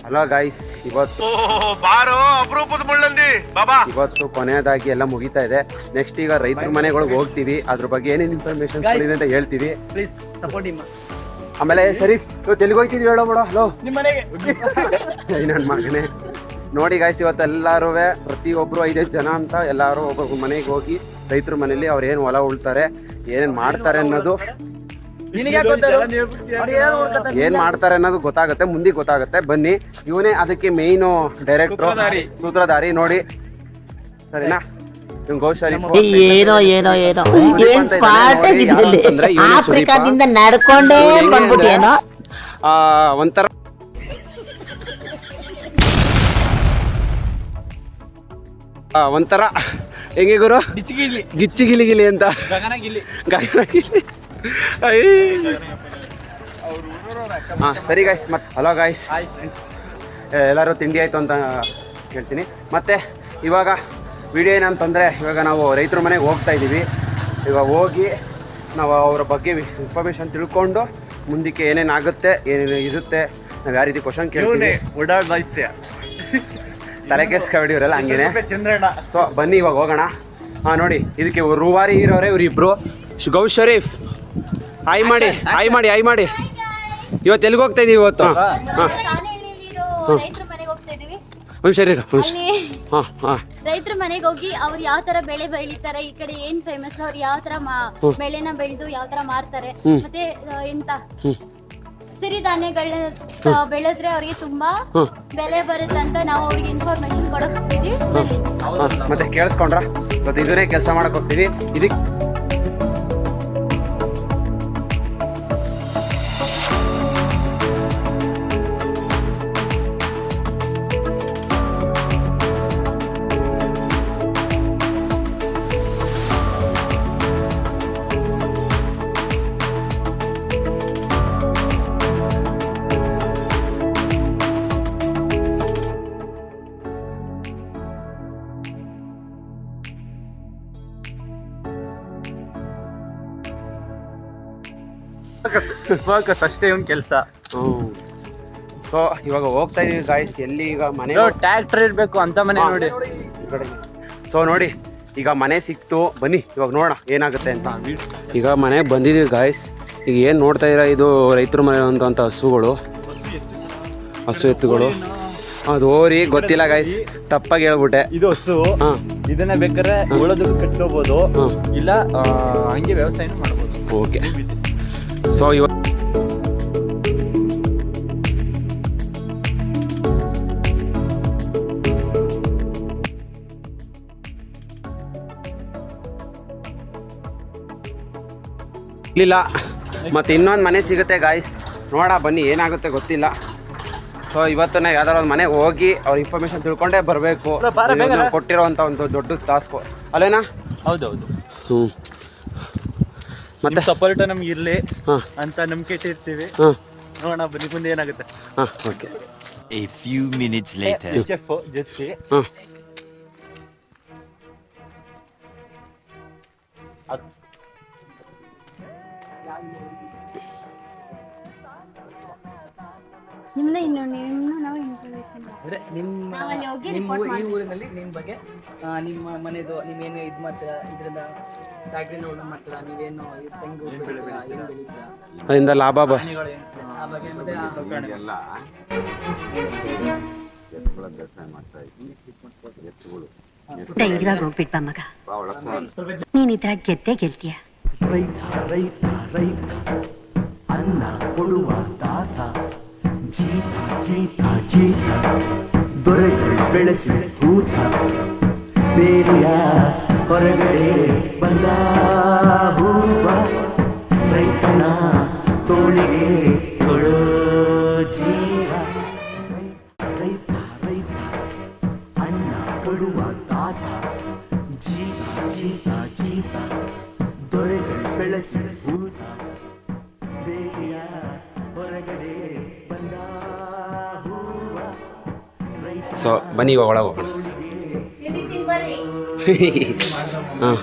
Hello guys, ಇವತ್ತು ಕೊನೆಯದಾಗಿ ಎಲ್ಲ ಮುಗಿತಾ ಇದೆ. ನೆಕ್ಸ್ಟ್ ಈಗ ರೈತರ ಮನೆಗಳಿಗೆ ಹೋಗ್ತೀವಿ. ಅದ್ರ ಬಗ್ಗೆ ಏನೇನು ಇನ್ಫಾರ್ಮೇಶನ್ ಇದೆ ಅಂತ ಹೇಳ್ತೀವಿ. ಪ್ಲೀಸ್ ಸಪೋರ್ಟ್ ಇಮ್ಮ. ಆಮೇಲೆ ಶರೀಫ್ ಇವತ್ತು ಎಲ್ಲಿಗೆ ಹೋಗ್ತಿದ್ವಿ ಹೇಳೋ ಬಿಡೋ. ಹಲೋ ನನ್ನ ಮಗನೇ ನೋಡಿ ಗಾಯ್ಸ್, ಇವತ್ತು ಎಲ್ಲರೂ ಪ್ರತಿಯೊಬ್ಬರು 5 ಜನ ಅಂತ ಎಲ್ಲರೂ ಒಬ್ಬೊಬ್ಬರು ಮನೆಗೆ ಹೋಗಿ ರೈತರ ಮನೇಲಿ ಅವ್ರು ಏನು ಹೊಲ ಉಳ್ತಾರೆ, ಏನೇನು ಮಾಡ್ತಾರೆ ಅನ್ನೋದು ಏನ್ ಮಾಡ್ತಾರೆ ಅನ್ನೋದು ಗೊತ್ತಾಗುತ್ತೆ, ಮುಂದೆ ಗೊತ್ತಾಗುತ್ತೆ. ಬನ್ನಿ, ಇವನೇ ಅದಕ್ಕೆ ಮೇಯ್ನು ಡೈರೆಕ್ಟ್ರು, ಸೂತ್ರಧಾರಿ. ನೋಡಿ ಸರಿನಾ? ಏನೋ ಏನೋ ಏನೋ ಏನ್ ಸ್ಪಾಟ್ ಆಗಿದ್ದಲ್ಲಿ ಆಫ್ರಿಕಾದಿಂದ ನಡ್ಕೊಂಡೇ ಬಂದ್ಬಿಟ್ಟೇನೋ. ಒಂಥರ ಹೆಂಗೆ ಗುರು, ಗಿಚ್ಚಿ ಗಿಲಿ ಅಂತ ಗಗನಗಿಲಿ. ಹಾಂ ಸರಿ ಗಾಯ್ಸ್, ಮತ್ತೆ ಹಲೋ ಗಾಯ್ಸ್, ಎಲ್ಲರೂ ತಿಂಡಿ ಆಯಿತು ಅಂತ ಹೇಳ್ತೀನಿ. ಮತ್ತು ಇವಾಗ ವಿಡಿಯೋ ಏನಂತಂದರೆ, ಇವಾಗ ನಾವು ರೈತರ ಮನೆಗೆ ಹೋಗ್ತಾ ಇದ್ದೀವಿ. ಇವಾಗ ಹೋಗಿ ನಾವು ಅವರ ಬಗ್ಗೆ ಇನ್ಫಾರ್ಮೇಷನ್ ತಿಳ್ಕೊಂಡು ಮುಂದಕ್ಕೆ ಏನೇನು ಆಗುತ್ತೆ, ಏನೇನು ಇರುತ್ತೆ, ನಾವು ಯಾವ ರೀತಿ ಕ್ವಶನ್ ಕೇಳ್ತೀವಿ. ತಲೆ ಕೆಡ್ಸ್ಕೊಬಿಡಿವ್ರಲ್ಲ ಹಂಗೇನೆ. ಸೊ ಬನ್ನಿ ಇವಾಗ ಹೋಗೋಣ. ಹಾಂ ನೋಡಿ, ಇದಕ್ಕೆ ರೂವಾರಿ ಇರೋರೆ ಇವರಿಬ್ರು. ಗೌ ಶರೀಫ್ ಹಾಯ್ ಮಾಡಿ, ಹಾಯ್ ಮಾಡಿ, ಹಾಯ್ ಮಾಡಿ. ಇವತ್ತು ಎಲ್ಲಿಗೆ ಹೋಗ್ತಾ ಇದೀವಿ ಇವತ್ತು? ರೈತರ ಮನೆಗೆ ಹೋಗಿ ಅವ್ರು ಯಾವ ತರ ಬೆಳೆ ಬೆಳಿತಾರೆ, ಈ ಕಡೆ ಏನ್ ಫೇಮಸ್, ಅವ್ರು ಯಾವ ತರ ಬೆಳೆನ ಬೆಳೆದು ಯಾವ ತರ ಮಾರ್ತಾರೆ, ಮತ್ತೆ ಎಂತ ಸಿರಿಧಾನ್ಯಗಳ ಬೆಳೆದ್ರೆ ಅವ್ರಿಗೆ ತುಂಬಾ ಬೆಲೆ ಬರುತ್ತೆ ಅಂತ ನಾವು ಅವ್ರಿಗೆ ಇನ್ಫಾರ್ಮೇಶನ್ ಕೊಡಕ್ ಹೋಗ್ತೀವಿ. ಮತ್ತೆ ಕೇಳಿಸ್ಕೊಂಡ್ರ, ಇವತ್ತು ಇದನ್ನೇ ಕೆಲಸ ಮಾಡಕ್ ಹೋಗ್ತೀವಿ. ಇದಕ್ಕೆ ಅಷ್ಟೇ ಒಂದು ಕೆಲಸ. ಸೊ ಇವಾಗ ಹೋಗ್ತಾ ಇದೀವಿ ಗಾಯ್ಸ್. ಎಲ್ಲಿ ಈಗ ಮನೆ ಟ್ರ್ಯಾಕ್ಟರ್ ಇರ್ಬೇಕು ಅಂತ ಮನೆ ನೋಡಿ. ಸೊ ನೋಡಿ, ಈಗ ಮನೆ ಸಿಕ್ತು. ಬನ್ನಿ ಇವಾಗ ನೋಡೋಣ ಏನಾಗುತ್ತೆ ಅಂತ. ಈಗ ಮನೆಗೆ ಬಂದಿದ್ದೀವಿ ಗಾಯ್ಸ್. ಈಗ ಏನು ನೋಡ್ತಾ ಇದ್ದೀರಾ, ಇದು ರೈತರ ಮನೆ ಅಂತ ಹಸುಗಳು, ಹಸು ಎತ್ತುಗಳು. ಅದು ಓರಿ ಗೊತ್ತಿಲ್ಲ ಗಾಯ್ಸ್, ತಪ್ಪಾಗಿ ಹೇಳ್ಬಿಟ್ಟೆ. ಇದು ಹಸು. ಇದನ್ನ ಬೇಕಾದ್ರೆ ಉಳೋದಕ್ಕೆ ಕಟ್ಕೋಬಹುದು, ಇಲ್ಲ ಹಂಗೆ ವ್ಯವಸಾಯ ಮಾಡ್ಬೋದು. ಓಕೆ. ಸೊ ಇವಾಗ ಇಲ್ಲ, ಮತ್ತೆ ಇನ್ನೊಂದು ಮನೆ ಸಿಗುತ್ತೆ ಗಾಯ್ಸ್. ನೋಡ ಬನ್ನಿ ಏನಾಗುತ್ತೆ ಗೊತ್ತಿಲ್ಲ. ಸೊ ಇವತ್ತು ನಾವು ಯಾವ್ದಾರ ಒಂದು ಮನೆಗೆ ಹೋಗಿ ಅವ್ರ ಇನ್ಫಾರ್ಮೇಶನ್ ತಿಳ್ಕೊಂಡೇ ಬರಬೇಕು. ಕೊಟ್ಟಿರೋವಂಥ ಒಂದು ದೊಡ್ಡ ಟಾಸ್ಕು ಅಲ್ಲೇನಾ? ಹೌದೌದು. ಮತ್ತೆ ಸಪೋರ್ಟ್ ನಮ್ಗೆ ಇರಲಿ ಅಂತ ನಂಬಿಕೆ ಇಟ್ಟಿರ್ತೀವಿ. ನೋಡೋಣ ಬನ್ನಿ ಮುಂದೆ ಏನಾಗುತ್ತೆ. Okay. A few minutes later. Jersey ನಿಮ್ಮನ್ನ ಇನ್ನೂ ನಾವು ಇನ್ಫಾರ್ಮೇಶನ್ ಅಂದರೆ ನಿಮ್ಮ ಈ ಊರಿನಲ್ಲಿ ನಿಮ್ಮ ಬಗ್ಗೆ, ನಿಮ್ಮ ಮನೆದು ನೀವೇನು ಇದು ಮಾಡ್ತೀರಾ, ಇದರಿಂದ ಫ್ಯಾಕ್ಟ್ರಿನ ಒಳ್ಳೆ ಮಾಡ್ತೀರಾ, ನೀವೇನು ತೆಂಗು ಬೆಳಿತೀರಾ, ಏನು ಬೆಳಿತೀರಾ, ಅದರಿಂದ ಲಾಭ ಆ ಬಗ್ಗೆ ಮತ್ತೆ ಧೈರ್ಯವಾಗಿ ಹೋಗ್ಬಿಟ್ಟ ಮಗ, ನೀನ್ ಇದ್ರ ಗೆದ್ದೆ ಗೆಲ್ತೀಯ. ರೈತ ರೈತ ರೈತ ಅನ್ನ ಕೊಡುವ ದಾತ, ಜೀತ ಜೀತ ಜೀತ ದೊರೆಗಳು ಬೆಳೆಸಿದ ಕೂತ, ಬೇರೆಯ ಹೊರಗಡೆ ಬಂದ ಹೂವ, ರೈತನ ತೋಳಿಗೆ ಕೊಡೋ ಜೀವ. ರೈತ ರೈತ ಅನ್ನ ಕೊಡುವ ದಾತ, ಜೀತ ಜೀತ ಜೀತ ದೊರೆಗಳು ಬೆಳೆಸಿದ ಕೂತ, ಬೇರೆಯ ಹೊರಗಡೆ ಬಂದ ಹೂವ. ಸೊ ಬನ್ನಿ ಇವಾಗ ಒಳಗೆ ಹೋಗೋಣ. ಹಾಂ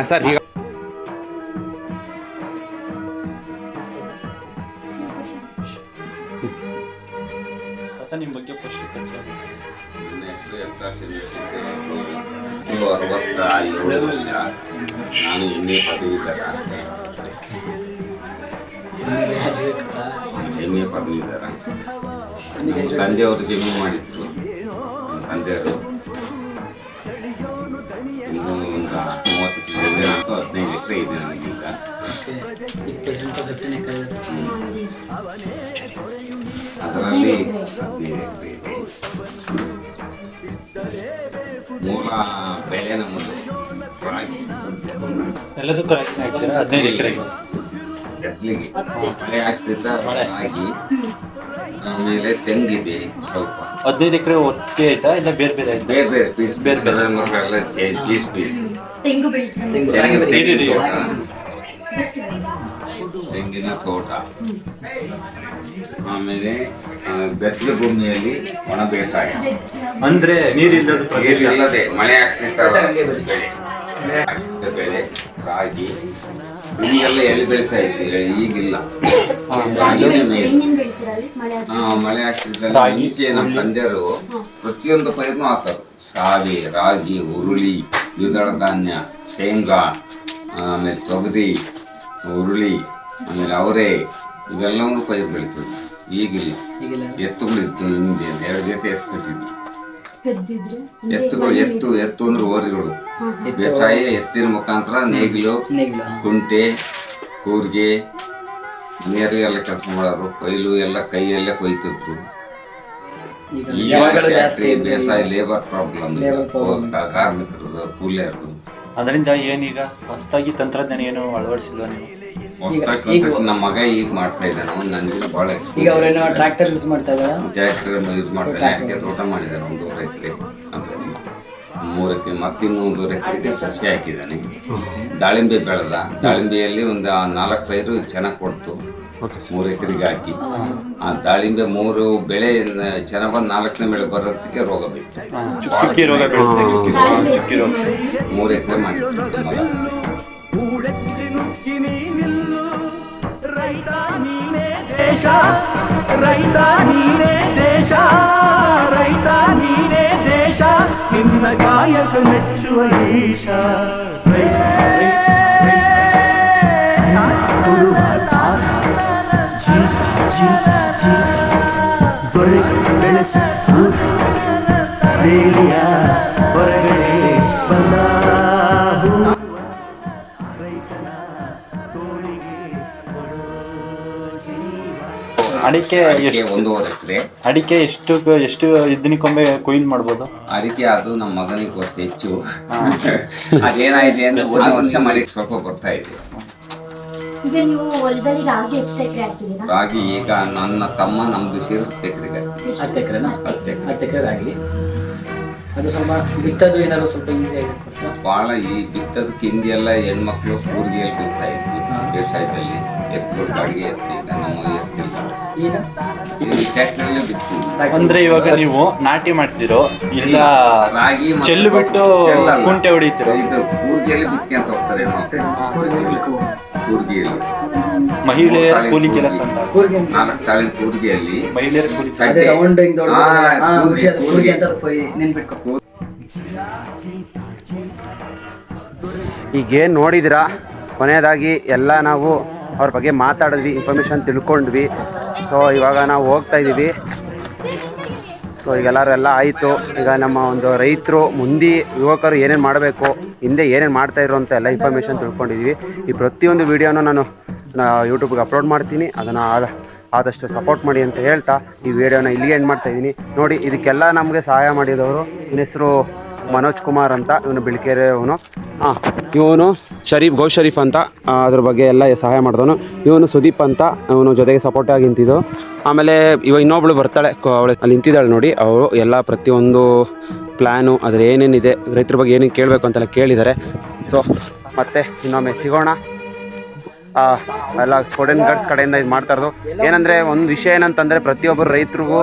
ಸರ್, ಈಗ 67 ವರ್ಷ. ನಾನು ಎಮ್ಮೆ ಪದವೀಧರ. ಎಮ್ಮೆ ಪದವೀಧರ. ತಂದೆಯವರು ಜಮೀನು ಮಾಡಿದ್ರು. ತಂದೆಯವರು ಇನ್ನು ಒಂದು 30 ಅಥವಾ 15 ಎಕರೆ ಇದೆ ನನಗೀಗ. ಅದರಲ್ಲಿ 15 ಎಕರೆ ಇದೆ. ಮೂಲ ಬೆಳೆ ನಮ್ಮದು ರಾಗಿ. ಎಲ್ಲದಕ್ಕೂ 15 ಎಕರೆಗೆ ಗದ್ಲಿಗೆ ಮಳೆ ಆಶ್ರಿತ ರಾಗಿ, ಆಮೇಲೆ ತೆಂಗಿದೆ ಸ್ವಲ್ಪ. 15 ಎಕರೆ ಒಟ್ಟಿಗೆ ಆಯ್ತಾ ಇಲ್ಲ ಬೇರೆ ಬೇರೆ ಆಯ್ತಾ? ಬೇರೆ ಬೇರೆ ಪೀಸ್ ಮರಗಳೆಲ್ಲ ಪೀಸ್ ತೆಂಗು ತೆಂಗಿನ ತೋಟ, ಆಮೇಲೆ ಬೆತ್ತಲ ಭೂಮಿಯಲ್ಲಿ ಒಣ ಬೇಸಾಯ ಅಂದ್ರೆ ನೀರಿಲ್ಲದ ಪ್ರದೇಶ ಇಲ್ಲದೆ ಮಳೆ ಆಶ್ರಿತ ಬೆಳೆ, ಆಶ್ರಿತ ಬೆಳೆ ರಾಗಿ ಹಿಂಗೆಲ್ಲ ಎಲ್ಲಿ ಬೆಳೀತಾ ಇದ್ದೀವಿ. ಈಗಿಲ್ಲ. ಮಳೆ ಆಶ್ರಿತ ಮುಂಚೆ ನಮ್ಮ ತಂದೆಯರು ಪ್ರತಿಯೊಂದು ಪೈರ್ನು ಹಾಕೋರು. ಸಾವೆ, ರಾಗಿ, ಹುರುಳಿ, ದ್ವಿದಳ ಧಾನ್ಯ, ಶೇಂಗಾ, ಆಮೇಲೆ ತೊಗರಿ, ಹುರುಳಿ, ಆಮೇಲೆ ಅವರೆ, ಇವೆಲ್ಲವನ್ನೂ ಪೈರು ಬೆಳೀತಿದ್ರು. ಈಗಿಲ್ಲ. ಎತ್ತುಗಳಿತ್ತು ಹಿಂದೆ 2 ಜೊತೆ ಎತ್ತುಗಳು. ಎತ್ತು ಅಂದ್ರೆ ಓರಿಗಳು. ಬೇಸಾಯ ಎತ್ತಿನ ಮುಖಾಂತರ ನೇಗಿಲು, ಕುಂಟೆ, ಕೂರ್ಗೆ, ಮನೆಯರು ಎಲ್ಲ ಕೆಲಸ ಮಾಡೋರು. ಕೊಯ್ಲು ಎಲ್ಲ ಕೈಯಲ್ಲೇ ಕೊಯ್ತಿದ್ರು. ಬೇಸಾಯ ಲೇಬರ್ ಪ್ರಾಬ್ಲಮ್, ಕಾರ್ಮಿಕರು, ಕೂಲಿಯರು. ಅದರಿಂದ ಏನೀಗ ಹೊಸದಾಗಿ ತಂತ್ರಜ್ಞಾನ ಏನು ಅಳವಡಿಸಿಲ್ವ ನೀವು? ನಮ್ಮ ಮಗ ಈಗ ಮಾಡ್ತಾ ಇದ್ದಾನೆ. ನನ್ಗೆ ಬಹಳ ಈಗ ಅವ್ರೇನೋ ಟ್ರ್ಯಾಕ್ಟರ್ ಯೂಸ್ ಮಾಡ್ತಾ ಇದ್ದಾರೆ. ಟ್ರ್ಯಾಕ್ಟರ್ ಯೂಸ್ ಮಾಡ್ತಾರೆ. ಅದಕ್ಕೆ ತೋಟ ಮಾಡಿದ್ದಾನೆ 1.5 ಎಕರೆ, 3 ಎಕರೆ, ಮತ್ತಿನ್ನೂ 1.5 ಎಕರೆಗೆ ಸಸಿ ಹಾಕಿದ್ದಾನೆ. ದಾಳಿಂಬೆ ಬೆಳೆದ. ದಾಳಿಂಬೆಯಲ್ಲಿ ಒಂದು 4 ಪೈರು ಚೆನ್ನಾಗಿ ಕೊಡ್ತು. 3 ಎಕರೆಗೆ ಹಾಕಿ ಆ ದಾಳಿಂಬೆ 3 ಬೆಳೆ ಚೆನ್ನಾಗಿ ಬಂದು 4ನೇ ಬೆಳೆ ಬರೋದಕ್ಕೆ ರೋಗ ಬಿತ್ತು. 3 ಎಕರೆ ಮಾಡಿತ್ತು ಮಗ. ರೈತ ನೀನೇ ದೇಶ, ರೈತ ನೀನೇ ದೇಶ, ರೈತ ನೀನೇ ದೇಶ, ನಿನ್ನ ಕಾಯಕ ಮೆಚ್ಚುವ ಈಶ. ದೊರೆಗಳು ಬೆಳೆಸಿ ಬೇಲಿಯ ಹೊರಗಡೆ ಬಂದ ಅಡಿಕೆ 1.5 ಎಕರೆ. ಅಡಿಕೆ ಎಷ್ಟು ದಿನಕ್ಕೊಮ್ಮೆ ಕೊಯ್ಲು ಮಾಡ್ಬೋದು? ಅದಕ್ಕೆ ಅದು ನಮ್ಮ ಮಗನಿಗೆ ಗೊತ್ತು ಹೆಚ್ಚು. ಅದೇನಾಗಿದೆ ಅಂದ್ರೆ ಹೋದ ವರ್ಷ ಮಳೆ ಸ್ವಲ್ಪ ಬರ್ತಾ ಇದೆ. ಈಗ ನೀವು ಹೊಲದಲ್ಲಿ ರಾಗಿ ಎಷ್ಟು ಎಕರೆ ಹಾಕಿದ್ದೀರಾ? ರಾಗಿ ಈಗ ನನ್ನ ತಮ್ಮ ನಮ್ದು ಸೇರಿ 10 ಎಕರೆಗೆ. 10 ಎಕರೆ ರಾಗಿ. ಅದು ಸ್ವಲ್ಪ ಬಿತ್ತದು ಏನಾದ್ರು ಸ್ವಲ್ಪ ಈಸಿ ಆಗಿರ್ತಾರೆ. ಭಾಳ ಈ ಬಿತ್ತದಕ್ಕೆ ಹಿಂದೆ ಎಲ್ಲ ಹೆಣ್ಮಕ್ಳು ಕೂರ್ಗೆಯಲ್ಲಿ ಬಿತ್ತಾ ಇದ್ವಿ ಬೇಸಾಯದಲ್ಲಿ. ಎತ್ತು ಬಾಡಿಗೆ ಎತ್ತು. ಈಗ ನಮ್ಮ ಎತ್ತಿಲ್ಲ. ಈಗ ಟ್ರ್ಯಾಕ್ಟರ್ಲೇ ಬಿತ್ತೀವಿ. ಅಂದ್ರೆ ಇವಾಗ ನೀವು ನಾಟಿ ಮಾಡ್ತಿರೋ ಇಲ್ಲ ರಾಗಿ ಚೆಲ್ಲು ಬಿಟ್ಟು ಕುಂಟೆ ಹೊಡಿತೀರೋ? ಇದು ಕೂರ್ಗೆಯಲ್ಲಿ ಬಿತ್ಕೊಂತ ಹೋಗ್ತಾರೆ ಕೂರ್ಗೆಯಲ್ಲಿ. ಮಹಿಳೆಯರ ಕೂಲಿ ಕೆಲಸ ಅಂತ 4 ತಾಳಿನ ಕೂರ್ಗೆಯಲ್ಲಿ ಮಹಿಳೆಯರ ಕೂಲಿ ಅದೇ ರೌಂಡ್ ಹಿಂಗ್ ದೊಡ್ಡ ಕೂರ್ಗೆ ಅಂತ ನೆನ್ಪಿಟ್ಕೊ. ಈಗೇನು ನೋಡಿದಿರಾ, ಕೊನೆಯದಾಗಿ ಎಲ್ಲ ನಾವು ಅವ್ರ ಬಗ್ಗೆ ಮಾತಾಡಿದ್ವಿ, ಇನ್ಫಾರ್ಮೇಷನ್ ತಿಳ್ಕೊಂಡ್ವಿ. ಸೊ ಇವಾಗ ನಾವು ಹೋಗ್ತಾ ಇದ್ದೀವಿ. ಸೊ ಈಗೆಲ್ಲರೂ ಎಲ್ಲ ಆಯಿತು. ಈಗ ನಮ್ಮ ಒಂದು ರೈತರು ಮುಂದೆ ಯುವಕರು ಏನೇನು ಮಾಡಬೇಕು, ಹಿಂದೆ ಏನೇನು ಮಾಡ್ತಾಯಿದ್ರು ಅಂತ ಎಲ್ಲ ಇನ್ಫಾರ್ಮೇಷನ್ ತಿಳ್ಕೊಂಡಿದ್ದೀವಿ. ಈ ಪ್ರತಿಯೊಂದು ವೀಡಿಯೋನ ನಾನು ಯೂಟ್ಯೂಬ್ಗೆ ಅಪ್ಲೋಡ್ ಮಾಡ್ತೀನಿ. ಅದನ್ನು ಆದಷ್ಟು ಸಪೋರ್ಟ್ ಮಾಡಿ ಅಂತ ಹೇಳ್ತಾ ಈ ವಿಡಿಯೋನ ಇಲ್ಲಿಗೆ ಎಂಡ್ ಮಾಡ್ತಾಯಿದ್ದೀನಿ. ನೋಡಿ, ಇದಕ್ಕೆಲ್ಲ ನಮಗೆ ಸಹಾಯ ಮಾಡಿದವರು, ಇವನ ಹೆಸರು ಮನೋಜ್ ಕುಮಾರ್ ಅಂತ, ಇವನು ಬಿಳ್ಕೆರೆ ಇವನು. ಇವನು ಗೌ ಶರೀಫ್ ಅಂತ ಅದ್ರ ಬಗ್ಗೆ ಎಲ್ಲ ಸಹಾಯ ಮಾಡಿದವನು. ಇವನು ಸುದೀಪ್ ಅಂತ, ಇವನು ಜೊತೆಗೆ ಸಪೋರ್ಟಾಗಿ ನಿಂತಿದ್ದು. ಆಮೇಲೆ ಇವಾಗ ಇನ್ನೊಬ್ಳು ಬರ್ತಾಳೆ, ಅವಳು ಅಲ್ಲಿ ನಿಂತಿದ್ದಾಳೆ ನೋಡಿ. ಅವರು ಎಲ್ಲ ಪ್ರತಿಯೊಂದು ಪ್ಲ್ಯಾನು ಅದ್ರ ಏನೇನಿದೆ, ರೈತರ ಬಗ್ಗೆ ಏನೇನು ಕೇಳಬೇಕು ಅಂತೆಲ್ಲ ಕೇಳಿದ್ದಾರೆ. ಸೊ ಮತ್ತೆ ಇನ್ನೊಮ್ಮೆ ಸಿಗೋಣ. ಎಲ್ಲ ಸ್ಟೂಡೆಂಟ್ ಗರ್ಡ್ಸ್ ಕಡೆಯಿಂದ ಇದು ಮಾಡ್ತಾ ಇರೋದು. ಏನಂದರೆ ಒಂದು ವಿಷಯ ಏನಂತಂದರೆ, ಪ್ರತಿಯೊಬ್ಬರು ರೈತರಿಗೂ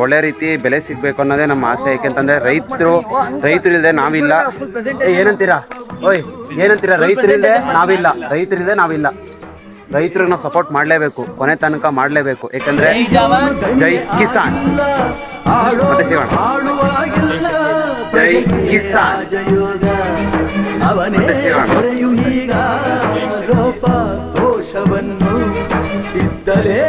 ಒಳ್ಳೆ ರೀತಿ ಬೆಲೆ ಸಿಗಬೇಕು ಅನ್ನೋದೇ ನಮ್ಮ ಆಸೆ. ಏಕೆಂತಂದರೆ ರೈತರು ಇಲ್ಲದೆ ನಾವಿಲ್ಲ. ಏನಂತೀರಾ? ಓಯ್ ಏನಂತೀರಾ? ರೈತರಿಲ್ಲದೆ ನಾವಿಲ್ಲ. ರೈತರನ್ನ ಸಪೋರ್ಟ್ ಮಾಡಲೇಬೇಕು, ಕೊನೆ ತನಕ ಮಾಡಲೇಬೇಕು. ಏಕೆಂದರೆ ಜೈ ಕಿಸಾನ್. ಮತ್ತೆ ಸಿಗೋಣ. ಜೈ ಕಿಸಾನ್. ಮತ್ತೆ ಸಿಗೋಣ. ದೋಷವನ್ನು ಇದ್ದಲೇ